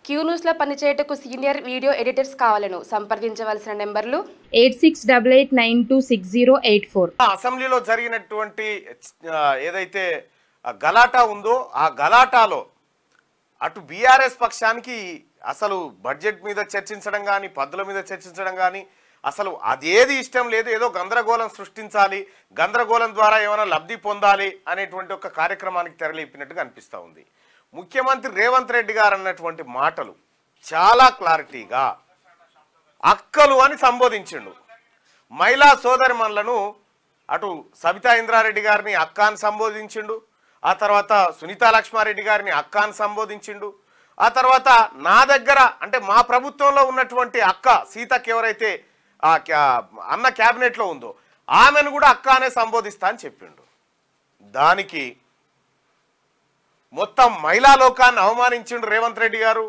Queue న్యూస్లో పనిచేయటకు senior video editors కావాలను సంప్రదించవలసిన నెంబర్లు 8688926084. అసెంబ్లీలో జరిగినటువంటి ఏదైతే గలాటా ఉందో ఆ గలాటాలో అటు బీఆర్ఎస్ పక్షానికి అసలు బడ్జెట్ మీద చర్చించడం కానీ పద్దుల మీద చర్చించడం కానీ అసలు అదేది ఇష్టం లేదు. ఏదో గందరగోళం సృష్టించాలి, గందరగోళం ద్వారా ఏమైనా లబ్ధి పొందాలి అనేటువంటి ఒక కార్యక్రమానికి తెరలేపినట్టుగా అనిపిస్తూ ఉంది. ముఖ్యమంత్రి రేవంత్ రెడ్డి గారు అన్నటువంటి మాటలు చాలా క్లారిటీగా అక్కలు అని సంబోధించిండు. మహిళా సోదరిమణులను అటు సబితా ఇంద్రారెడ్డి గారిని అక్క అని సంబోధించిండు, ఆ తర్వాత సునీతా లక్ష్మారెడ్డి గారిని అక్క అని సంబోధించిండు, ఆ తర్వాత నా దగ్గర అంటే మా ప్రభుత్వంలో ఉన్నటువంటి అక్క సీతకి ఎవరైతే అన్న క్యాబినెట్లో ఉందో ఆమెను కూడా అక్క అనే సంబోధిస్తా అని చెప్పిండు. దానికి మొత్తం మహిళా లోకాన్ని అవమానించిండు రేవంత్ రెడ్డి గారు.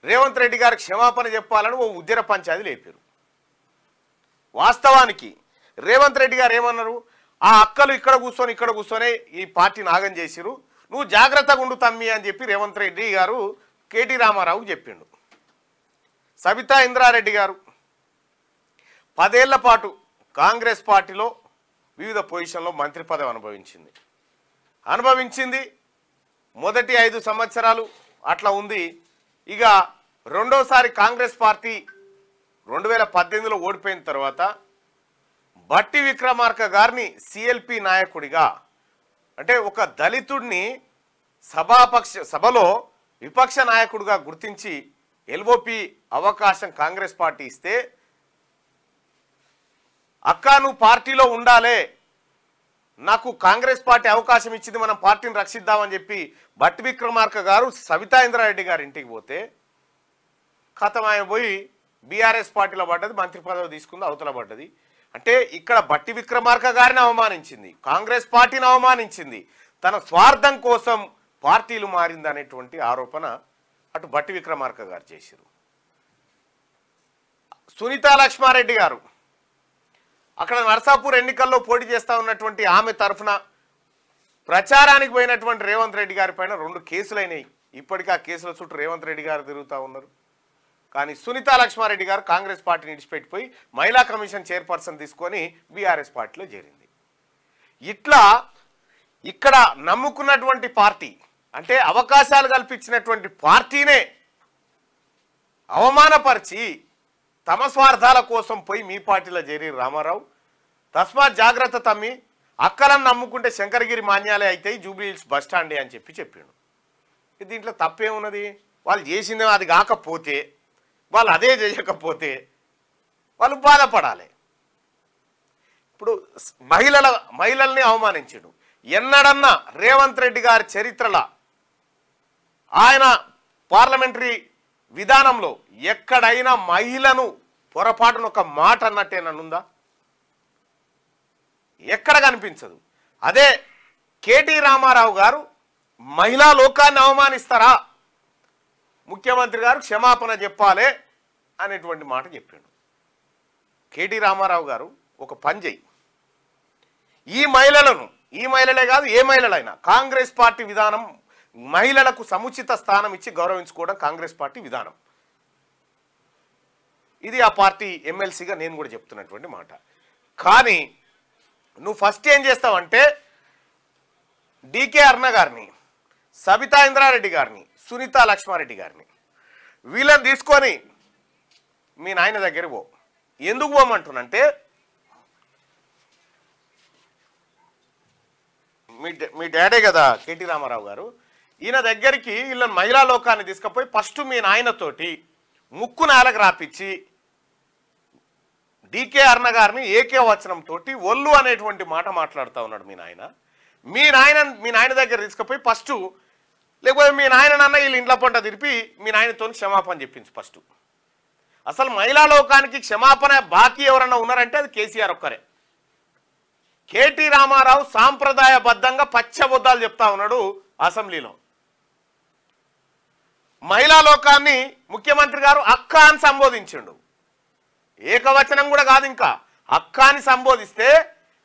రేవంత్ రెడ్డి గారికి క్షమాపణ చెప్పాలని ఓ ఉద్యర పంచాయతీ లేపారు. వాస్తవానికి రేవంత్ రెడ్డి గారు ఏమన్నారు, ఆ అక్కలు ఇక్కడ కూర్చొని ఈ పార్టీని ఆగం చేసిరు, నువ్వు జాగ్రత్తగా ఉండు తమ్మి అని చెప్పి రేవంత్ రెడ్డి గారు కేటీ రామారావుకి చెప్పిండు. సబితా ఇంద్రారెడ్డి గారు 10 ఏళ్ల పాటు కాంగ్రెస్ పార్టీలో వివిధ పొజిషన్లో మంత్రి పదవి అనుభవించింది. మొదటి 5 సంవత్సరాలు అట్లా ఉంది. ఇక రెండోసారి కాంగ్రెస్ పార్టీ 2018లో ఓడిపోయిన తర్వాత బట్టి విక్రమార్క గారిని సిఎల్పి నాయకుడిగా అంటే ఒక దళితుడిని సభలో విపక్ష నాయకుడిగా గుర్తించి ఎల్ఓపి అవకాశం కాంగ్రెస్ పార్టీ ఇస్తే అక్క నువ్వు పార్టీలో ఉండాలే, నాకు కాంగ్రెస్ పార్టీ అవకాశం ఇచ్చింది, మనం పార్టీని రక్షిద్దామని చెప్పి బట్టి విక్రమార్క గారు సబితా ఇంద్రారెడ్డి గారి ఇంటికి పోతే ఖతం ఆయన పోయి బీఆర్ఎస్ పార్టీలో పడ్డది, మంత్రి పదవి తీసుకుంది, అవతల పడ్డది. అంటే ఇక్కడ బట్టి విక్రమార్క గారిని అవమానించింది, కాంగ్రెస్ పార్టీని అవమానించింది, తన స్వార్థం కోసం పార్టీలు మారింది అనేటువంటి ఆరోపణ అటు బట్టి విక్రమార్క గారు చేశారు. సునీతా లక్ష్మారెడ్డి గారు అక్కడ నర్సాపూర్ ఎన్నికల్లో పోటీ చేస్తూ ఉన్నటువంటి ఆమె తరఫున ప్రచారానికి పోయినటువంటి రేవంత్ రెడ్డి గారి పైన 2 కేసులు అయినాయి. ఇప్పటికీ ఆ కేసుల చుట్టూ రేవంత్ రెడ్డి గారు తిరుగుతూ ఉన్నారు. కానీ సునీతా లక్ష్మారెడ్డి గారు కాంగ్రెస్ పార్టీని విడిచిపెట్టిపోయి మహిళా కమిషన్ చైర్పర్సన్ తీసుకొని బీఆర్ఎస్ పార్టీలో చేరింది. ఇట్లా ఇక్కడ నమ్ముకున్నటువంటి పార్టీ అంటే అవకాశాలు కల్పించినటువంటి పార్టీనే అవమానపరిచి తమ స్వార్థాల కోసం పోయి మీ పార్టీలో చేరి రామారావు తస్మాత్ జాగ్రత్త తమ్మి, అక్కలను నమ్ముకుంటే శంకరగిరి మాన్యాలే అవుతాయి, జూబ్లీ హిల్స్ బస్టాండే అని చెప్పిండు. దీంట్లో తప్పేమున్నది? వాళ్ళు చేసిందే అది కాకపోతే, వాళ్ళు అదే చేయకపోతే వాళ్ళు బాధపడాలి. ఇప్పుడు మహిళల్ని అవమానించాడు. ఎన్నడన్నా రేవంత్ రెడ్డి గారి చరిత్రలో ఆయన పార్లమెంటరీ విధానంలో ఎక్కడైనా మహిళను పొరపాటున ఒక మాట అన్నట్టేననుందా? ఎక్కడ కనిపించదు. అదే కేటీ రామారావు గారు మహిళా లోకాన్ని అవమానిస్తారా, ముఖ్యమంత్రి గారు క్షమాపణ చెప్పాలి అనేటువంటి మాట చెప్పాడు. కేటీ రామారావు గారు ఒక పని చేయి, ఈ మహిళలే కాదు ఏ మహిళలైనా కాంగ్రెస్ పార్టీ విధానం మహిళలకు సముచిత స్థానం ఇచ్చి గౌరవించుకోవడం కాంగ్రెస్ పార్టీ విధానం. ఇది ఆ పార్టీ ఎమ్మెల్సీగా నేను కూడా చెప్తున్నటువంటి మాట. కానీ నువ్వు ఫస్ట్ ఏం చేస్తావంటే డికే అరుణ గారిని, సబితా ఇంద్రారెడ్డి గారిని, సునీతా లక్ష్మారెడ్డి గారిని వీళ్ళని తీసుకొని మీ నాయన దగ్గర పో. ఎందుకు పోమంటున్నంటే మీ డాడే కదా కేటీ రామారావు గారు, ఈయన దగ్గరికి వీళ్ళని మహిళా లోకాన్ని తీసుకుపోయి ఫస్ట్ మీ నాయనతోటి ముక్కు నాలకు రాపిచ్చి డికే అరుణ గారిని ఏకే వచనంతో ఒళ్ళు అనేటువంటి మాట మాట్లాడుతూ ఉన్నాడు మీ నాయన దగ్గర తీసుకుపోయి ఫస్ట్, లేకపోతే మీ నాయనన్న వీళ్ళు ఇంట్లో పంట తిరిపి మీ నాయనతో క్షమాపణ చెప్పించు ఫస్ట్. అసలు మహిళా లోకానికి క్షమాపణ బాకీ ఎవరన్నా ఉన్నారంటే అది కేసీఆర్ ఒక్కరే. కేటీ రామారావు సాంప్రదాయబద్ధంగా పచ్చబొద్దాలు చెప్తా ఉన్నాడు అసెంబ్లీలో. మహిళా లోకాన్ని ముఖ్యమంత్రి గారు అక్క అని సంబోధించిండు. ఏకవచనం కూడా కాదు, ఇంకా అక్క అని సంబోధిస్తే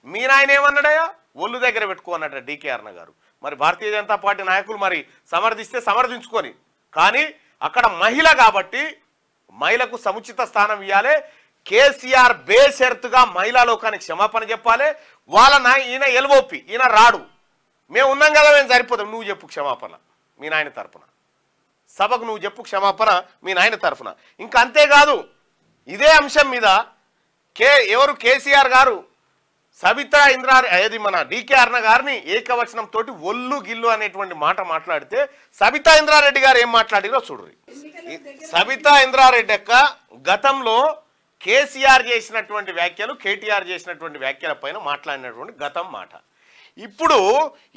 మీ నాయన ఏమన్నాడయ్యా, ఒళ్ళు దగ్గర పెట్టుకో అన్నట్టు డికే అరుణ గారు. మరి భారతీయ జనతా పార్టీ నాయకులు మరి సమర్థిస్తే సమర్థించుకొని, కానీ అక్కడ మహిళ కాబట్టి మహిళకు సముచిత స్థానం ఇవ్వాలి. కేసీఆర్ బేషరతుగా మహిళా లోకానికి క్షమాపణ చెప్పాలి. ఈయన ఎల్ఓపి, ఈయన రాడు, మేము ఉన్నాం కదా, మేము సరిపోతాం, నువ్వు చెప్పు క్షమాపణ మీ నాయన తరఫున, సభకు నువ్వు చెప్పు క్షమాపణ మీ నాయన తరఫున. ఇంకా అంతేకాదు, ఇదే అంశం మీద ఎవరు కేసీఆర్ గారు సబితా ఇంద్రా ఏది మన డికే అరుణ గారిని ఏకవచనం తోటి ఒల్లు గిల్లు అనేటువంటి మాట మాట్లాడితే సబితా ఇంద్రారెడ్డి గారు ఏం మాట్లాడిరో చూడండి. సబితా ఇంద్రారెడ్డి యొక్క గతంలో కేసీఆర్ చేసినటువంటి వ్యాఖ్యలు, కేటీఆర్ చేసినటువంటి వ్యాఖ్యల పైన మాట్లాడినటువంటి గతం మాట. ఇప్పుడు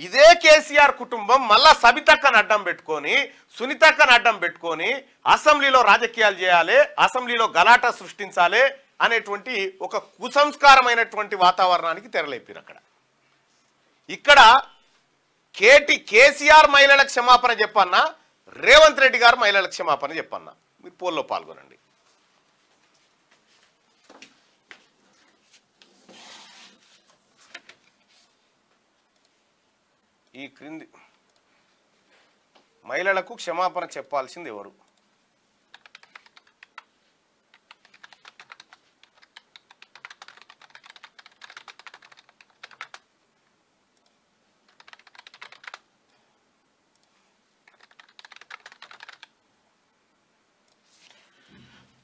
ఇదే కేసీఆర్ కుటుంబం మళ్ళా సబితక్కను అడ్డం పెట్టుకొని, సునీతక్కను అడ్డం పెట్టుకొని అసెంబ్లీలో రాజకీయాలు చేయాలి, అసెంబ్లీలో గలాటా సృష్టించాలి అనేటువంటి ఒక కుసంస్కారమైనటువంటి వాతావరణానికి తెరలేపారు. ఇక్కడ కేసీఆర్ మహిళలకు క్షమాపణ చెప్పన్నా, రేవంత్ రెడ్డి గారు మహిళలకు క్షమాపణ చెప్పన్నా. మీరు పోల్లో పాల్గొనండి. ఈ క్రింది మహిళలకు క్షమాపణ చెప్పాల్సింది ఎవరు?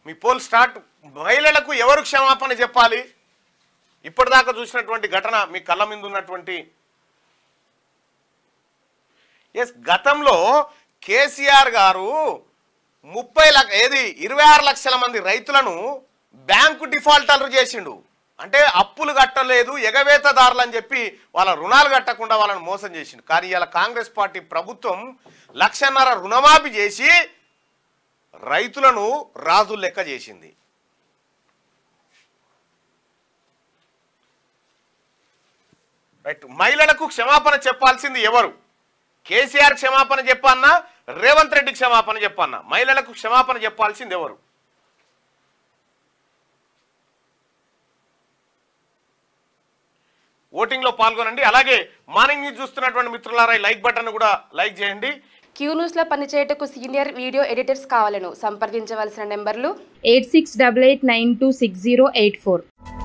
మీ పోల్ స్టార్ట్. మహిళలకు ఎవరు క్షమాపణ చెప్పాలి? ఇప్పటిదాకా చూసినటువంటి ఘటన మీ కళ్ళ మీద ఉన్నటువంటి గతంలో కేసీఆర్ గారు 26 లక్షల మంది రైతులను బ్యాంకు డిఫాల్టర్లు చేసిండు. అంటే అప్పులు కట్టలేదు, ఎగవేతదారులు అని చెప్పి వాళ్ళ రుణాలు కట్టకుండా వాళ్ళని మోసం చేసిండు. కానీ ఇలా కాంగ్రెస్ పార్టీ ప్రభుత్వం 1.5 లక్షల రుణమాఫీ చేసి రైతులను రాజు లెక్క చేసింది. రైట్. మహిళలకు క్షమాపణ చెప్పాల్సింది ఎవరు? కేసీఆర్ క్షమాపణ చెప్పన్నా, రేవంత్ రెడ్డి క్షమాపణ చెప్పన్నా? మహిళలకు క్షమాపణ చెప్పాల్సింది ఎవరు? ఓటింగ్ లో పాల్గొనండి. అలాగే మార్నింగ్ న్యూస్ చూస్తున్నటువంటి మిత్రులారా లైక్ బటన్ కూడా లైక్ చేయండి. క్యూ న్యూస్ లో పనిచేయటకు సీనియర్ వీడియో ఎడిటర్స్ కావాలను సంప్రదించవలసిన నెంబర్లు 8688926084.